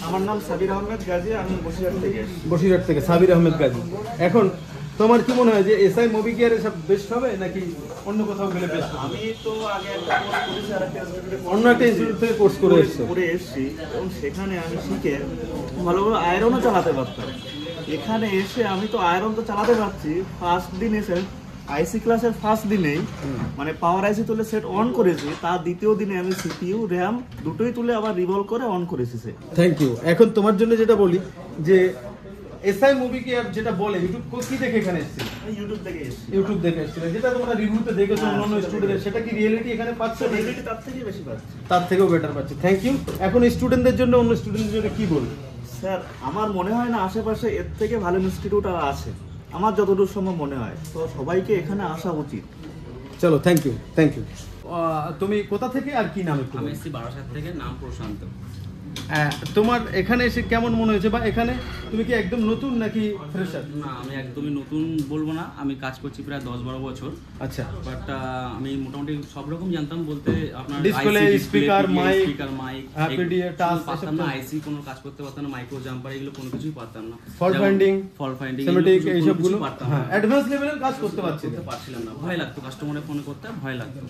আমার নাম সাবির আহমেদ গাজী, আমি বসিরহাট থেকে। বসিরহাট থেকে সাবির আহমেদ গাজী। এখন তোমার কি মনে হয় যে এসআই মুভি কেয়ার সব বেস্ট হবে নাকি অন্য কোথাও গেলে বেস্ট হবে? আমি তো আগে একটা কোর্স করেছি, আর একটা অন্য একটা ইনস্টিটিউট থেকে কোর্স করে এসেছি এবং সেখানে আমি শিখে ভালোভাবে আয়রনও চালাতে পারতাম। এখানে এসে আমি তো আয়রন তো চালাতে পারছি। ফার্স্ট দিন এসে আইসি ক্লাসের ফার্স্ট দিনেই মানে পাওয়ার আইসি তুলে সেট অন করেছি, তার দ্বিতীয় দিনে আমি সিপিইউ র্যাম দুটোই তুলে আবার রিভলভ করে অন করেছি সে। Thank you. এখন তোমার জন্য যেটা বলি যে এসআই মুভি কেয়ার যেটা বলে ইউটিউব কি দেখে এখানে এসেছিল? ইউটিউব থেকে এসেছি। ইউটিউব দেখে এসেছিল, যেটা তোমরা রিভিউতে দেখেছো অন্য স্টুডেন্টদের, সেটা কি রিয়েলিটি এখানে পাচ্ছ? রিয়েলিটি তার থেকে বেশি পাচ্ছি, তার থেকেও বেটার পাচ্ছি। Thank you. এখন স্টুডেন্টদের জন্য অন্য স্টুডেন্টদের জন্য কি বলবো? স্যার আমার মনে হয় না আশেপাশে এর থেকে ভালো ইনস্টিটিউট আর আছে, আমার যতদূর সম্ভব মনে হয়। তো সবাইকে এখানে আসা উচিত। চলো, থ্যাংক ইউ, থ্যাংক ইউ। তুমি কোথা থেকে আর কি নাম? আমি এসেছি বারাসাত থেকে, নাম প্রশান্ত। তোমার এখানে এসে কেমন মনে হয়েছে, বা এখানে তুমি কি একদম নতুন নাকি ফ্রেশার? না, আমি একদমই নতুন বলবো না, আমি কাজ করছি প্রায় 10-12 বছর। আচ্ছা। বাট আমি মোটামুটি সব রকম জানতাম বলতে আপনার display, speaker, mic, PDA touch পারতাম না, আইসি কোনো কাজ করতে পারতাম না, মাইক্রো জাম্পার এগুলো কোনো কিছুই পারতাম না। ফল্ট ফাইন্ডিং, সিমেটিক এই সবগুলো অ্যাডভান্স লেভেলের কাজ করতে পারছিলাম না, ভয় লাগতো, কাস্টমারে ফোন করতে ভয় লাগতো।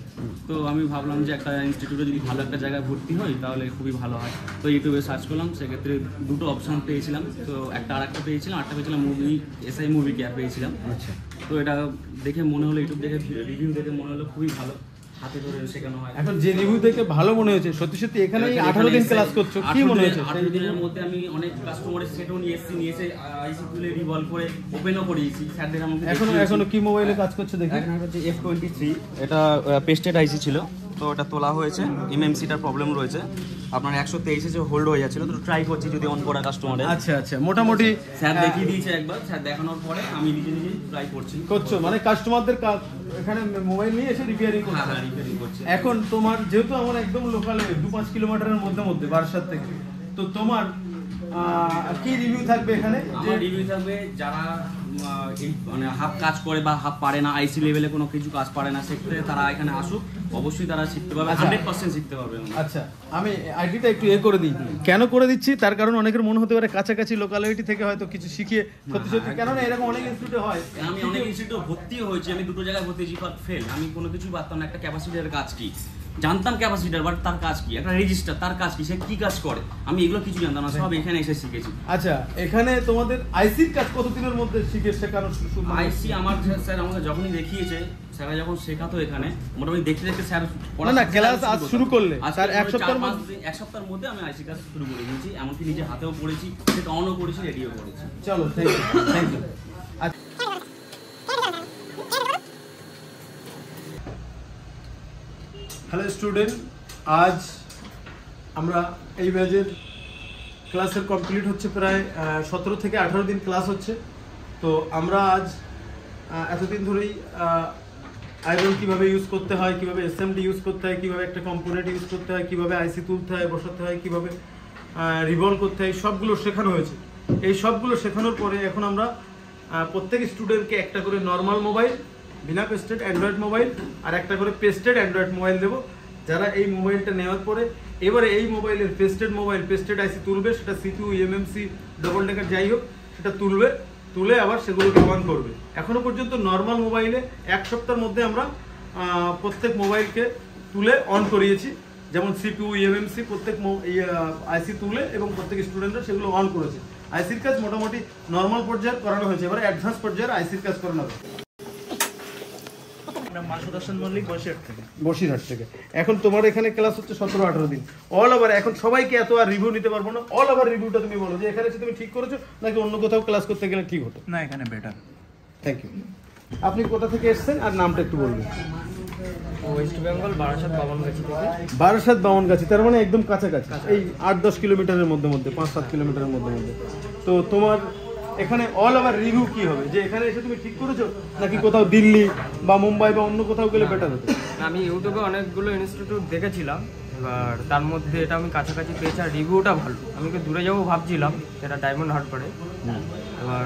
তো আমি ভাবলাম যে একটা ইনস্টিটিউটে যদি ভালো একটা জায়গায় ভর্তি হই তাহলে খুবই ভালো হয়। তো ইউটিউবে সার্চ করলাম, সেক্ষেত্রে দুটো অপশন পেয়েছিলাম। তো আরেকটা পেয়েছিলাম, এসআই মুভি কেয়ার পেয়েছিলাম। আচ্ছা। তো এটা দেখে মনে হলো, ইউটিউব দেখে রিভিউ দেখে মনে হলো খুবই ভালো, হাতে ধরে শেখানো হয়। এখন যে রিভিউ দেখে ভালো মনে হয়েছে, সত্যি সত্যি এখানে 18 দিন ক্লাস করছো, কি মনে হয়েছে? 18 দিনের মধ্যে আমি অনেক কাস্টমারের সেটও নিয়ে এসে আইসি তুলে রিভলভ করে ওপেনও করিয়েছি স্যারদের। আমাকে এখনো কি মোবাইলে কাজ করছে দেখি? এখন হচ্ছে F23, এটা পেস্টেড আইসি ছিল, তো এটা তোলা হয়েছে, এমএমসিটার প্রবলেম রয়েছে আপনার 123 যে হোল্ড হয়ে যাচ্ছিল, তো ট্রাই করছি যদি অন করা কাস্টমারে। আচ্ছা আচ্ছা, মোটামুটি স্যার দেখিয়ে দিয়েছে একবার, স্যার দেখানোর পরে আমি নিজে ট্রাই করছো, মানে কাস্টমারদের এখানে মোবাইল নিয়ে এসে রিপেয়ারিং করছো? হ্যাঁ, রিপেয়ারিং করছি। এখন তোমার যেহেতু আমার একদম লোকালে 2-5 কিলোমিটারের মধ্যে বারাসাত থেকে, তো তোমার কি রিভিউ থাকবে এখানে? যে রিভিউ থাকবে যারা এই মানে হাফ কাজ করে বা হাফ পারে না, আইসি লেভেলে কোনো কিছু কাজ পারে না, সেক্ষেত্রে তারা এখানে আসুক, অবশ্যই তারা শিখতে পারবে, 100% শিখতে পারবে। আচ্ছা, আমি আইডিটা একটু করে দিই। কেন করে দিচ্ছি তার কারণ অনেকের মনে হতে পারে কাছাকাছি লোকালিটি থেকে হয়তো কিছু শিখিয়ে সত্যি সত্যি, কেননা এরকম অনেক ইনস্টিটিউটে হয়। আমি অনেক ইনস্টিটিউটে ভর্তি হয়েছি, আমি দুটো জায়গায় ভর্তি হয়েছি, বাট ফেল। আমি কোনো কিছু পারতাম না। একটা ক্যাপাসিটারের কাজ কি জানতাম, ক্যাপাসিটার, বাট তার কাজ কি, একটা রেজিস্টার তার কাজ কি, সে কি কাজ করে, আমি এগুলো কিছু জানতাম না, সব এখানে এসে শিখেছি। আচ্ছা, এখানে তোমাদের আইসির কাজ কতদিনের মধ্যে শিখে শেখানো শুরু? আইসি আমার স্যার আমাকে যখনই দেখিয়েছে, স্যার যখন শেখাতো এখানে মোটামুটি দেখতে দেখতে স্যার না ক্লাস আজ শুরু করলে স্যার এক সপ্তাহের মধ্যে আমি আইসি ক্লাস শুরু করে দিয়েছি, এমনকি নিজে হাতেও পড়েছি, সেটা অনও করেছি, রেডিও করেছি। চলো, থ্যাংক ইউ। হ্যালো স্টুডেন্ট, আজ আমরা এই ব্যাচের ক্লাসের কমপ্লিট হচ্ছে প্রায় 17 থেকে 18 দিন ক্লাস হচ্ছে। তো আমরা আজ এতদিন ধরেই আয়রন কীভাবে ইউজ করতে হয়, কীভাবে এসএমডি ইউজ করতে হয়, কীভাবে একটা কম্পোনেন্ট ইউজ করতে হয়, কীভাবে আইসি তুলতে হয়, বসাতে হয়, কীভাবে রিভলভ করতে হয়, সবগুলো শেখানো হয়েছে। এই সবগুলো শেখানোর পরে এখন আমরা প্রত্যেক স্টুডেন্টকে একটা করে নর্মাল মোবাইল, বিনা পেস্টেড অ্যান্ড্রয়েড মোবাইল, আর একটা করে পেস্টেড অ্যান্ড্রয়েড মোবাইল দেবো। যারা এই মোবাইলটা নেওয়ার পরে এবারে এই মোবাইলের পেস্টেড আইসি তুলবে, সেটা সিপিইউ, এমএমসি, ডবল ডেকার যাই হোক, সেটা তুলে আবার সেগুলোকে অন করবে। এখনো পর্যন্ত নর্মাল মোবাইলে 1 সপ্তাহের মধ্যে আমরা প্রত্যেক মোবাইলকে তুলে অন করিয়েছি, যেমন সিপিইউ, এমএমসি প্রত্যেক আইসি তুলে এবং প্রত্যেক স্টুডেন্টরা সেগুলো অন করেছে। আইসির কাজ মোটামুটি নর্মাল পর্যায়ে করানো হয়েছে, এবার অ্যাডভান্স পর্যায়ে আইসির কাজ করানো হবে। বসিরহাট থেকে। এখন তোমার এখানে ক্লাস হচ্ছে 17-18 দিন অল ওভার। এখন সবাইকে এত আর রিভিউ নিতে পারবো না, অল ওভার রিভিউটা তুমি বলো যে এখানে এসে তুমি ঠিক করেছো নাকি অন্য কোথাও ক্লাস করতে গেলে ঠিক হতো? না, এখানে বেটার। Thank you. আপনি কোথা থেকে এসেছেন আর নামটা একটু বলবেন? ওয়েস্ট বেঙ্গল, বারাসাত বামনগাছি থেকে। বারাসাত বামনগাছি, তার মানে একদম কাছাকাছি, এই 8-10 কিলোমিটারের মধ্যে 5-7 কিলোমিটারের মধ্যে। তো তোমার এখানে অল ওভার রিভিউ কি হবে, যে এখানে এসে তুমি ঠিক করেছো নাকি কোথাও দিল্লি বা মুম্বাই বা অন্য কোথাও গেলে বেটার হতো? আমি ইউটিউবে অনেকগুলো ইনস্টিটিউট দেখেছিলাম, এবার তার মধ্যে এটা আমি কাছাকাছি পেয়েছি আর রিভিউটা ভালো। আমি দূরে যাবো ভাবছিলাম, যেটা ডায়মন্ড হারবারে। এবার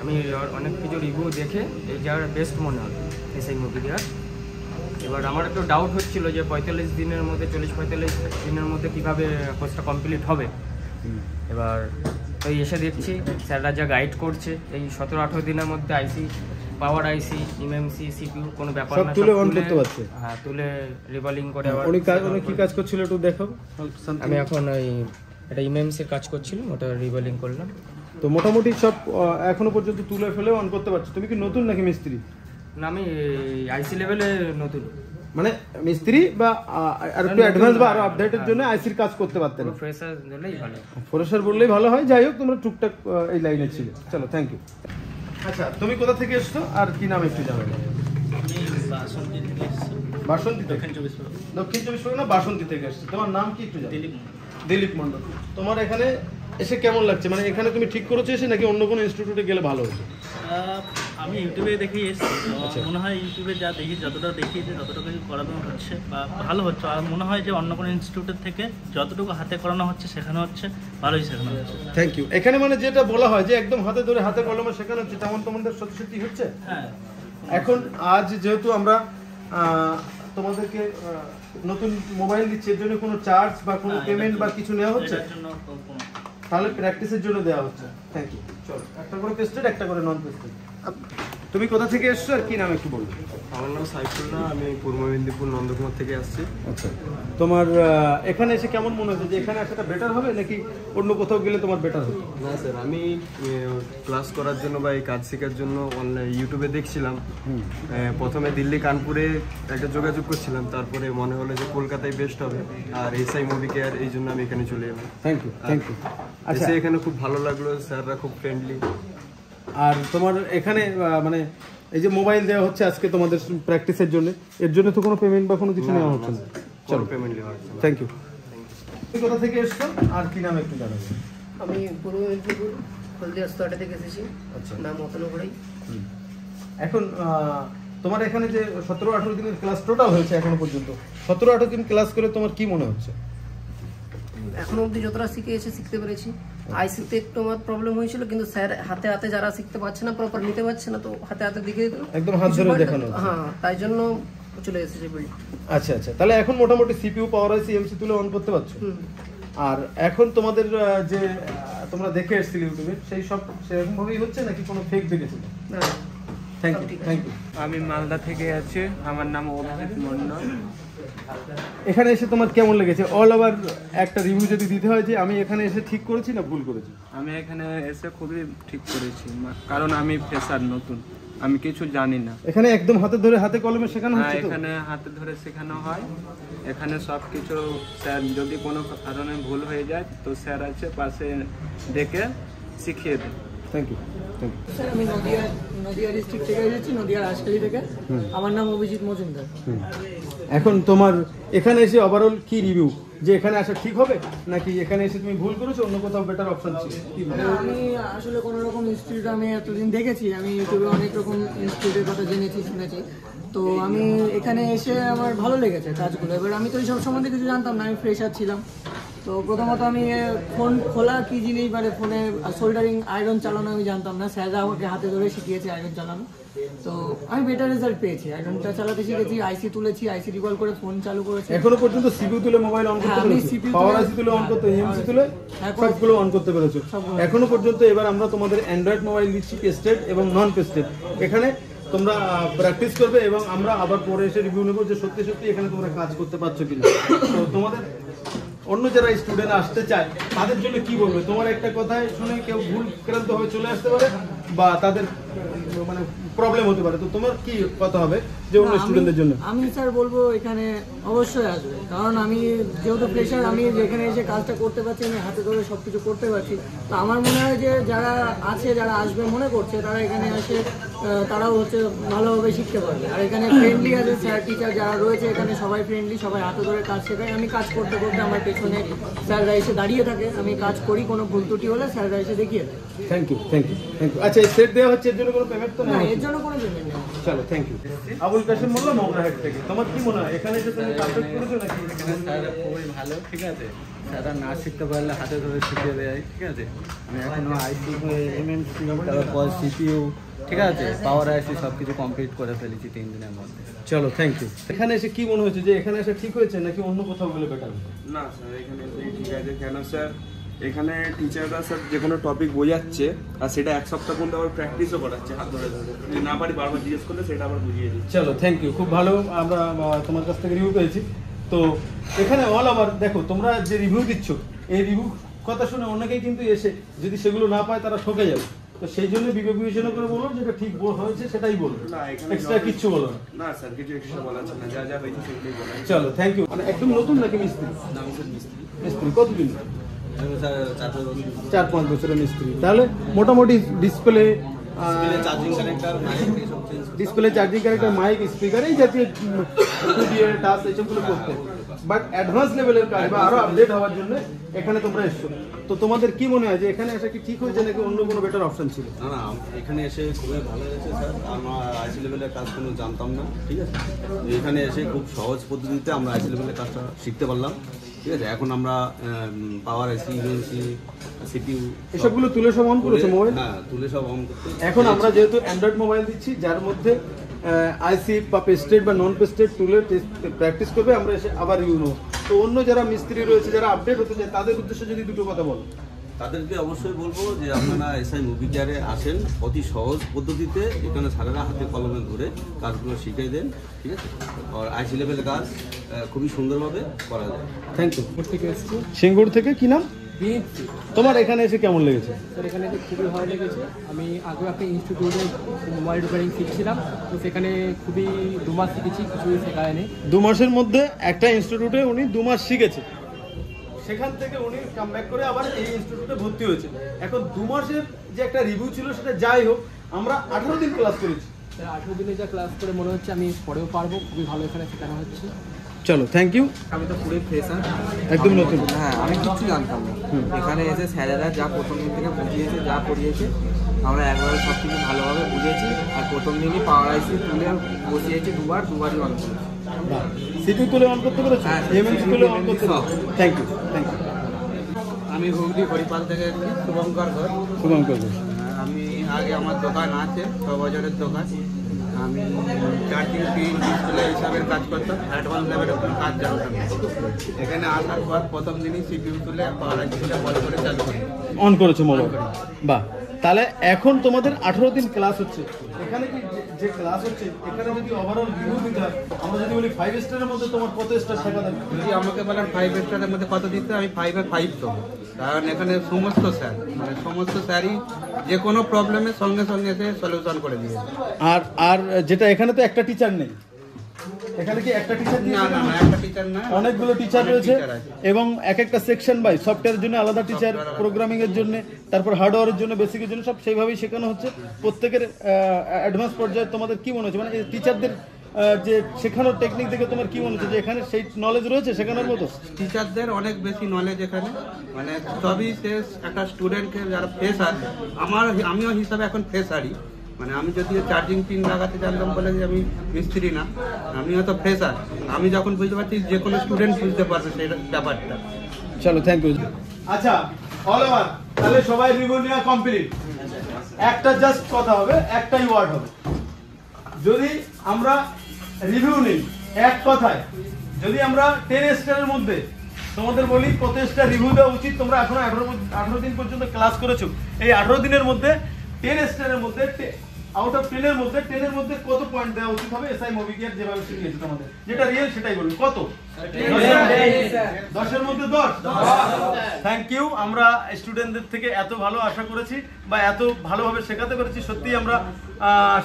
আমি অনেক কিছু রিভিউ দেখে এই জায়গাটা বেস্ট মনে হলো এসআই মুভি কেয়ার। এবার আমার একটু ডাউট হচ্ছিল যে 45 দিনের মধ্যে 40-45 দিনের মধ্যে কীভাবে কোর্সটা কমপ্লিট হবে। এবার তো এসে দেখছি স্যাররা যা গাইড করছে এই 17-18 দিনের মধ্যে আইসি, পাওয়ার আইসি, এমএমসি, সিপিইউ কোনো ব্যাপার সব না, তুলে অন করতে পারছে। হ্যাঁ, তুলে রিবলিং করে আবার উনি কি কাজ করছিল একটু দেখাও। আমি এখন ওই একটা এমএমসির কাজ করছিলাম, ওটা রিবলিং করলাম। তো মোটামুটি সব এখনো পর্যন্ত তুলে ফেলে অন করতে পারছো। তুমি কি নতুন নাকি মিস্ত্রি? না, আমি আইসি লেভেলে নতুন, মানে মিস্ত্রি বা আর একটু অ্যাডভান্স বা আরো আপডেটের জন্য আইসির কাজ করতে পারতেন। ফ্রেশার দিলেই ভালো, ফ্রেশার বললেই ভালো হয়। যাই হোক, তোমরা টুকটাক এই লাইনে ছিল। চলো, থ্যাংক ইউ। আচ্ছা, তুমি কোথা থেকে এসছো আর কি নাম একটু জানাবে? বাসন্তী থেকে। দক্ষিণ 24 পরগনা বাসন্তী থেকে এসছো। তোমার নাম কি একটু জানাবে? দিলীপ মণ্ডল। তোমার এখানে এসে কেমন লাগছে? মানে এখানে তুমি ঠিক করেছো এসে, নাকি অন্য কোনো ইনস্টিটিউটে গেলে ভালো হতো? আমি ইউটিউবে দেখেই এসেছি। মনে হয় ইউটিউবে যা দেখি, যতটা দেখি যে যতটুকু করানো হচ্ছে বা ভালো হচ্ছে, আর মনে হয় যে অন্য কোনো ইনস্টিটিউটের থেকে যতটুকু হাতে করানো হচ্ছে শেখানো হচ্ছে, ভালোই শেখানো হচ্ছে। Thank you. এখানে মানে যেটা বলা হয় যে একদম হাতে ধরে হাতে কলমে শেখানো হচ্ছে, তেমন তোমাদের সত্যি সত্যি হচ্ছে? হ্যাঁ। এখন আজ যেহেতু আমরা তোমাদেরকে নতুন মোবাইল দিচ্ছি, এর জন্য কোনো চার্জ বা কোনো পেমেন্ট বা কিছু নেওয়া হচ্ছে? এটার জন্য তাহলে প্র্যাকটিসের জন্য দেওয়া হচ্ছে। Thank you. চলো, একটা করে পেস্টেড, একটা করে নন পেস্টেড। তুমি কোথা থেকে এসছো আর কি নাম একটু বলবে? আমার নাম সাইফুল্লাহ, আমি পূর্ব মেদিনীপুর নন্দকুমার থেকে আসছি। আচ্ছা, তোমার এখানে এসে কেমন মনে হচ্ছে যে এখানে আসাটা বেটার হবে নাকি অন্য কোথাও গেলে তোমার বেটার হবে? না স্যার, আমি ক্লাস করার জন্য বা এই কাজ শেখার জন্য অনলাইন ইউটিউবে দেখছিলাম। প্রথমে দিল্লি কানপুরে একটা যোগাযোগ করছিলাম, তারপরে মনে হলো যে কলকাতায় বেস্ট হবে আর এসআই মুভি কেয়ার, এই জন্য আমি এখানে চলে এলাম। Thank you, thank you. আচ্ছা, এখানে খুব ভালো লাগলো, স্যাররা খুব ফ্রেন্ডলি। আর তোমার এখানে মানে এই যে মোবাইল দেওয়া হচ্ছে আজকে তোমাদের প্র্যাকটিসের জন্য, এর জন্য তো কোনো পেমেন্ট বা কোনো কিছু নেওয়া হচ্ছে না? চলো, পেমেন্ট নেওয়া হচ্ছে না। Thank you. তুমি কোথা থেকে এসছো আর কি নাম একটু জানাবে? আমি পূর্ব মেদিনীপুর হলদিয়া স্তটা থেকে এসেছি। আচ্ছা, নাম অতনুগড়াই। এখন তোমার এখানে যে 17-18 দিনের ক্লাস টোটাল হয়েছে এখনো পর্যন্ত, 17-18 দিন ক্লাস করে তোমার কি মনে হচ্ছে? এখনো অবধি যতটা শিখতে পেরেছি। আইসিতে একটু আমার প্রবলেম হয়েছিল, কিন্তু স্যার হাতে হাতে যারা শিখতে পারছে না, প্রপার নিতে পারছে না, তো হাতে হাতে দেখিয়ে দিল, একদম হাত ধরে দেখানো হচ্ছে। হ্যাঁ, তাই জন্য চলে এসেছে বিল্ড। আচ্ছা আচ্ছা, তাহলে এখন মোটামুটি সিপিইউ, পাওয়ার আইসি, এমসি তুলে অন করতে পারছো। আর এখন তোমাদের যে তোমরা দেখে এসেছিলে ইউটিউবে, সেই সব সেরকম ভাবেই হচ্ছে নাকি কোনো ফেক দেখেছিলে? না, থ্যাংক ইউ, থ্যাংক ইউ। আমি মালদা থেকে আছি, আমার নাম অভিজিৎ মন্ডল। এখানে এসে তোমার কেমন লেগেছে? অল ওভার একটা রিভিউ যদি দিতে হয় যে আমি এখানে এসে ঠিক করেছি না ভুল করেছি? আমি এখানে এসে খুবই ঠিক করেছি, কারণ আমি ফ্রেশার, নতুন, আমি কিছু জানি না। এখানে একদম হাতে ধরে হাতে কলমে শেখানো হ্যাঁ, হচ্ছে তো? এখানে হাতে ধরে শেখানো হয়। এখানে সব কিছু স্যার, যদি কোনো কারণে ভুল হয়ে যায় তো স্যার আছে পাশে, ডেকে শিখিয়ে দেয়। Thank you, thank you. Sir, আমি নদিয়া ডিস্ট্রিক্ট থেকে এসেছি, নদিয়ার হাসখালি থেকে। আমার নাম অভিজিৎ মজুমদার। এখন তোমার এখানে এসে ওভারঅল কি রিভিউ, যে এখানে আসা ঠিক হবে নাকি এখানে এসে তুমি ভুল করেছো, অন্য কোথাও বেটার অপশন ছিল? কি বলো? আমি আসলে কোনো রকম ইনস্টিটিউট আমি এতদিন দেখেছি, আমি ইউটিউবে অনেক রকম ইনস্টিটিউটের কথা জেনেছি, শুনেছি। তো আমি এখানে এসে আমার ভালো লেগেছে কাজগুলো। এবার আমি তো এইসব সম্বন্ধে কিছু জানতাম না, আমি ফ্রেশার ছিলাম। তো প্রথমত আমি ফোন খোলা কী জিনিস, মানে ফোনে সোল্ডারিং, আয়রন চালানো আমি জানতাম না। স্যাররা আমাকে হাতে ধরে শিখিয়েছে আয়রন চালানো। তো আমি বেটার রেজাল্ট পেয়েছি, আয়রনটা চালাতে শিখেছি, আইসি তুলেছি, আইসি রিকল করে ফোন চালু করেছি। এখনো পর্যন্ত সিপিইউ তুলে মোবাইল অন করতে পেরেছো, পাওয়ার আইসি তুলে অন করতে, এমসি তুলে সবগুলো অন করতে পেরেছো এখনো পর্যন্ত। এবার আমরা তোমাদের অ্যান্ড্রয়েড মোবাইল দিচ্ছি, পেস্টেড এবং নন পেস্টেড। এখানে তোমরা প্র্যাকটিস করবে এবং আমরা আবার পরে এসে রিভিউ নেবো যে সত্যি সত্যি এখানে তোমরা কাজ করতে পারছো কিনা। তো তোমাদের অন্য যারা স্টুডেন্ট আসতে চায় তাদের জন্য কি বলবে? তোমার একটা কথায় শুনে কেউ ভুল ক্রান্ত হয়ে চলে আসতে পারে বা তাদের মানে প্রবলেম হতে পারে, তো তোমার কি কথা হবে যে অন্য স্টুডেন্টদের জন্য? আমি স্যার বলবো এখানে অবশ্যই আসবে, কারণ আমি যেহেতু ফ্রেশার, আমি যেখানে এসে কাজটা করতে পারছি, আমি হাতে ধরে সব কিছু করতে পারছি। তো আমার মনে হয় যে যারা আছে, যারা আসবে মনে করছে, তারা এখানে এসে তারাও হচ্ছে ভালোভাবে শিখতে পারবে। আর এখানে ফ্রেন্ডলি আছে, স্যার টিচার যারা রয়েছে এখানে সবাই ফ্রেন্ডলি, সবাই হাতে ধরে কাজ শেখায়। আমি কাজ করতে করতে আমার পেছনে স্যাররা এসে দাঁড়িয়ে থাকে, আমি কাজ করি, কোনো ভুল ত্রুটি হলে স্যাররা এসে দেখিয়ে দেয়। Thank you, thank you, thank you. আচ্ছা, এই সেট দেওয়া হচ্ছে, এর জন্য কোনো পেমেন্ট তো না, নেই? এর জন্য কোনো পেমেন্ট নেই। চলো, থ্যাংক ইউ। আবুল কাশেম মোল্লা, মগরাহাট থেকে। তোমার কি মনে হয় এখানে এসে তুমি পারফেক্ট করেছো নাকি? এখানে স্যার খুবই ভালো, ঠিক আছে। স্যাররা না শিখতে পারলে হাতে ধরে শিখিয়ে দেয়, ঠিক আছে। আমি এখনো আইসি, এমএমসি, তারপর সিপিইউ, ঠিক আছে, পাওয়ার আইসি সব কিছু কমপ্লিট করে ফেলেছি 3 দিনের মধ্যে। চলো, থ্যাংক ইউ। এখানে এসে কি মনে হচ্ছে যে এখানে এসে ঠিক হয়েছে নাকি অন্য কোথাও গেলে বেটার? না স্যার, এখানে ঠিক আছে। কেন স্যার, এখানে টিচাররা স্যার যে কোনো টপিক বোঝাচ্ছে আর সেটা এক সপ্তাহ পর্যন্ত আবার প্র্যাকটিসও করাচ্ছে হাত ধরে ধরে, যদি না পারি বারবার জিজ্ঞেস করলে সেটা আবার বুঝিয়ে দিচ্ছে। চলো থ্যাংক ইউ, খুব ভালো আমরা তোমার কাছ থেকে রিভিউ পেয়েছি। তো এখানে অল ওভার দেখো তোমরা যে রিভিউ দিচ্ছ, এই রিভিউ কথা শুনে অনেকেই কিন্তু এসে যদি সেগুলো না পায় তারা ঠকে যাবে। তো সেই জন্য বিবেচনা করে বলো যেটা ঠিক হয়েছে সেটাই বলবো, এক্সট্রা কিচ্ছু বলো না। না স্যার কিছু এক্সট্রা বলা আছে না, যা যা হয়েছে সেটাই বলা। চলো থ্যাংক ইউ। মানে একদম নতুন নাকি মিস্ত্রি? মিস্ত্রি কতদিন? 4-5 বছরের মিস্ত্রি। তাহলে মোটামুটি display, charging connector, display, charging connector, mic, speaker, এই জাতীয় টাচ এইসবগুলো করতে। বাট অ্যাডভান্স লেভেলের কাজ বা আরো আপডেট হওয়ার জন্য এখানে তোমরা এসছো। তো তোমাদের কি মনে হয় যে এখানে এসে কি ঠিক হয়েছে নাকি অন্য কোনো বেটার অপশন ছিল? না না, এখানে এসে খুবই ভালো হয়েছে স্যার। আমরা আইসি লেভেলের কাজ কোনো জানতাম না, ঠিক আছে। এখানে এসে খুব সহজ পদ্ধতিতে আমরা আইসি লেভেলের কাজটা শিখতে পারলাম, ঠিক আছে। এখন আমরা পাওয়ার আইসি, ইউএনসি, সিপিইউ এসবগুলো তুলে সব অন করেছো মোবাইল? হ্যাঁ, তুলে সব অন করতে। এখন আমরা যেহেতু অ্যান্ড্রয়েড মোবাইল দিচ্ছি যার মধ্যে আইসি বা পেস্টেড বা নন পেস্টেড টুলের প্র্যাকটিস করবে, আমরা এসে আবার রিভিউ নেবো। তো অন্য যারা মিস্ত্রি রয়েছে, যারা আপডেট হতে চায়, তাদের উদ্দেশ্যে যদি দুটো কথা বলো। তাদেরকে অবশ্যই বলবো যে আপনারা এসআই মুভি কেয়ারে আসেন, অতি সহজ পদ্ধতিতে এখানে স্যারেরা হাতে কলমে ধরে কাজগুলো শিখিয়ে দেন, ঠিক আছে। আর আইসি লেভেলের কাজ খুবই সুন্দরভাবে করা যায়। Thank you. সিঙ্গুর থেকে কি নাম তোমার? এখানে এসে কেমন লেগেছে? স্যার এখানে এসে খুবই ভালো লেগেছে। আমি আগেও একটা ইনস্টিটিউটে মোবাইল রিপেয়ারিং শিখছিলাম, তো সেখানে খুবই 2 মাস শিখেছি, কিছুই শেখায়নি। 2 মাসের মধ্যে একটা ইনস্টিটিউটে উনি 2 মাস শিখেছে, সেখান থেকে উনি কাম ব্যাক করে আবার এই ইনস্টিটিউটে ভর্তি হয়েছে। এখন 2 মাসের যে একটা রিভিউ ছিল সেটা যাই হোক, আমরা 18 দিন ক্লাস করেছি। 18 দিনে যা ক্লাস করে মনে হচ্ছে আমি পরেও পারবো, খুবই ভালো এখানে শেখানো হচ্ছে। চলো থ্যাংক ইউ। আমি তো পুরো ফ্রেশার, একদম নতুন। হ্যাঁ, আমি কিছু জানতাম না। এখানে এসে স্যারেরা যা প্রথম দিন থেকে বুঝিয়েছে, যা পড়িয়েছে, আমরা একবারে সব কিছু ভালোভাবে বুঝেছি। আর প্রথম দিনই পাওয়ার আইসি তুলে বসিয়েছি, দুবারই অন করেছি। সিপিইউ তুলে অন করতে পেরেছো? এমএমসি তুলে অন করতে পেরেছো? Thank you, thank you. আমি হুগলি হরিপাল থেকে শুভঙ্কর ঘর। শুভঙ্কর ঘর। আমি আগে আমার দোকান আছে, 6 বছরের দোকান। আমি চার্জিং পিন, ডিসপ্লে হিসাবের কাজ করতাম, অ্যাডভান্স লেভেলের কোনো কাজ জানতাম না। এখানে আসার পর প্রথম দিনই সিপিইউ তুলে পাওয়ার আইসিটা বল করে চালু করি, অন করেছো মোবাইল। বাহ, তাহলে এখন তোমাদের 18 দিন ক্লাস হচ্ছে। এখানে কি যে ক্লাস হচ্ছে, এখানে যদি ওভারঅল রিভিউ দিতে হয়, আমরা যদি বলি 5 স্টারের মধ্যে তোমার কত স্টার শেখা দেবে? যদি আমাকে বলেন 5 স্টারের মধ্যে কত দিতে, আমি 5-এ 5 দেবো। কারণ এখানে সমস্ত স্যারই যে কোনো প্রবলেমের সঙ্গে সঙ্গে এসে সলিউশন করে দিয়ে। আর যেটা এখানে তো একটা টিচার নেই, এখানে কি একটা টিচার? না না, একটা টিচার না, অনেকগুলো টিচার রয়েছে এবং এক একটা সেকশন বাই সফটওয়্যারের জন্য আলাদা টিচার, প্রোগ্রামিং এর জন্য, তারপর হার্ডওয়্যারের জন্য, বেসিকের জন্য, সব সেইভাবেই শেখানো হচ্ছে। প্রত্যেকের অ্যাডভান্স পর্যায়ে তোমাদের কি মনে হচ্ছে, মানে টিচারদের যে শেখানোর টেকনিক দেখে তোমার কি মনে হচ্ছে যে এখানে সেই নলেজ রয়েছে শেখানোর মতো? টিচারদের অনেক বেশি নলেজ এখানে, মানে সবই শেষ। একটা স্টুডেন্টকে যারা ফ্রেশার, আমিও হিসাবে এখন ফ্রেশারই। মানে আমি যদি চার্জিং পিন লাগাতে জানতাম বলে যে আমি মিস্ত্রি না, আমি হয়তো ফ্রেশার। আমি যখন বুঝতে পারছি যে কোনো স্টুডেন্ট বুঝতে পারবে সেই ব্যাপারটা। চলো থ্যাংক ইউ। আচ্ছা অল ওভার তাহলে সবাই রিভিউ নেওয়া কমপ্লিট। একটা জাস্ট কথা হবে, একটাই ওয়ার্ড হবে। যদি আমরা রিভিউ নেই এক কথায়, যদি আমরা 10 স্টারের মধ্যে তোমাদের বলি কত স্টার রিভিউ দেওয়া উচিত, তোমরা এখনো 18 দিন পর্যন্ত ক্লাস করেছো, এই 18 দিনের মধ্যে 10 স্টারের মধ্যে আউট অফ 10 এর মধ্যে 10 এর মধ্যে কত পয়েন্ট দেওয়া উচিত হবে? এসআই মুভি কেয়ার যেভাবে শিখিয়েছে তোমাদের, যেটা রিয়েল সেটাই বলুন। কত? 10 এর মধ্যে 10। Thank you. আমরা স্টুডেন্টদের থেকে এত ভালো আশা করেছি বা এত ভালোভাবে শেখাতে পেরেছি, সত্যি আমরা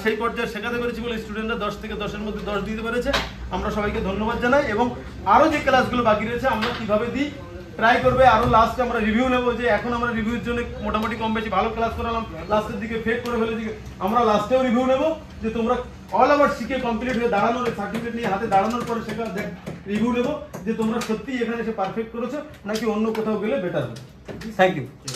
সেই পর্যায়ে শেখাতে পেরেছি বলে স্টুডেন্টরা 10 থেকে 10 এর মধ্যে 10 দিতে পেরেছে। আমরা সবাইকে ধন্যবাদ জানাই এবং আরো যে ক্লাসগুলো বাকি রয়েছে আমরা কিভাবে দিই ট্রাই করবে। আরো লাস্টে আমরা রিভিউ নেবো, যে এখন আমরা রিভিউর জন্য মোটামুটি কম বেশি ভালো ক্লাস করালাম, লাস্টের দিকে ফেক করে ফেলেছি, আমরা লাস্টেও রিভিউ নেবো যে তোমরা অল ওভার শিখে কমপ্লিট হয়ে দাঁড়ানোর সার্টিফিকেট নিয়ে হাতে দাঁড়ানোর পরে সেটা রিভিউ নেবো যে তোমরা সত্যি এখানে এসে পারফেক্ট করেছো নাকি অন্য কোথাও গেলে বেটার হবে। Thank you.